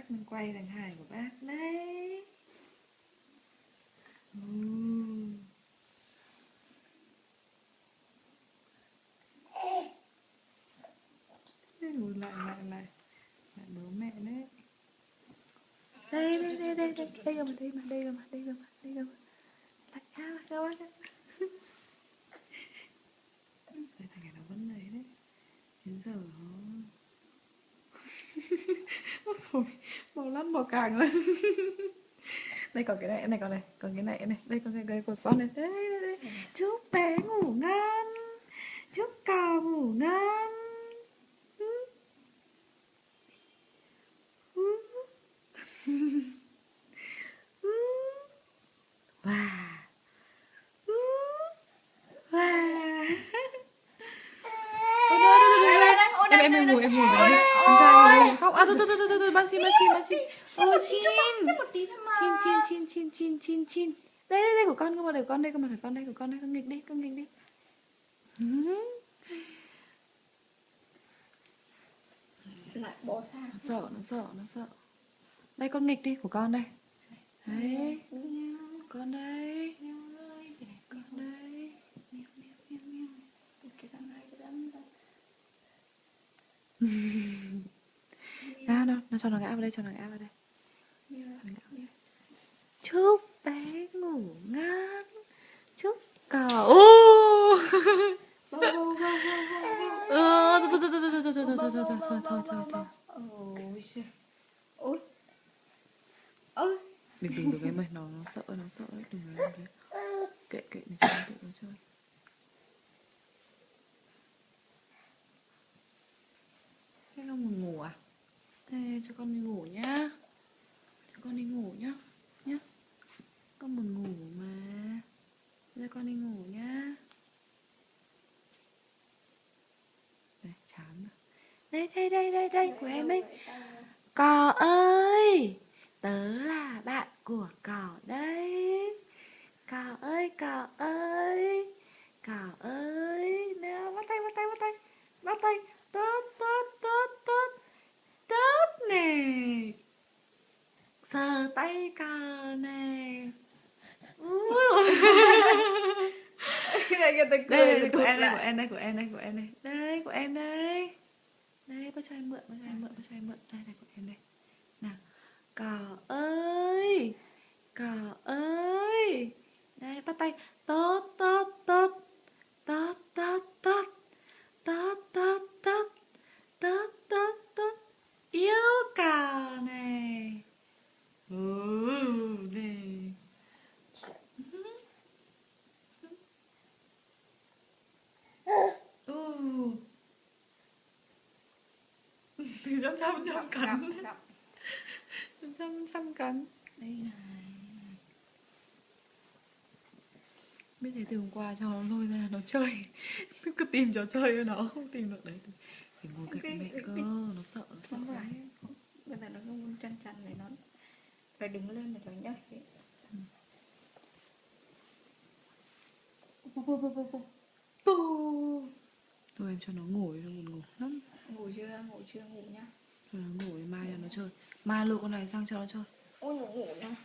bác, mình quay thằng Hải của bác đấy. Lại bố mẹ đấy. Đây cơ mà, đây cơ mà. Lại các bác. Đây thằng này nó vẫn đấy đấy. Đến giờ nó rồi màu lắm màu càng lên. Đây còn cái này còn này, còn cái này đây còn cái của con này. Đây. Chúc bé ngủ ngon. Chúc cò ngủ ngon. Wow. Em ngủ rồi đấy. Không, thôi, bác xin. Ôi Chin. Đây của con, để con đây, con nghịch đi. Lại bỏ xa. Nó sợ. Đây con nghịch đi, của con đây. Đấy. Con đây. Cái răng này cái răng. Nó cho nó ngã vào đây, Chúc bé ngủ ngon. Chúc cò. Thôi. Ôi. Đừng em ơi, nó sợ đấy, đừng làm thế. Kệ nó chơi. Thế con muốn ngủ à? Thế cho con đi ngủ nhá. Nhá. Con muốn ngủ mà. Cho con đi ngủ nhá. Đây, chán rồi. Đây của em đây. Cò ơi, tớ là bạn của cò đấy. Cò ơi. Nào, bắt tay. Tốt nè. Sờ tay cò nè. Đây của em đây. Đây, bác cho em mượn. Đây này của em đây. Nào, cò ơi. Đây, bắt tay. Tốt. Yêu cò này. Này. Trăm cắn. Trăm cắn. Đây này. Biết thế từ hôm qua cho nó lôi ra nó chơi. Cứ tìm trò chơi cho nó, không tìm được đấy. Phải ngồi cạnh mẹ cơ, nó sợ đấy. Bây giờ nó không chăn này, nó phải đứng lên để nó nhảy. Thôi em cho nó ngủ, nó buồn ngủ lắm. Ngủ chưa nhá. Cho nó ngủ, mai cho nó chơi. Mai lôi con này sang cho nó chơi. Ôi ngủ nhá.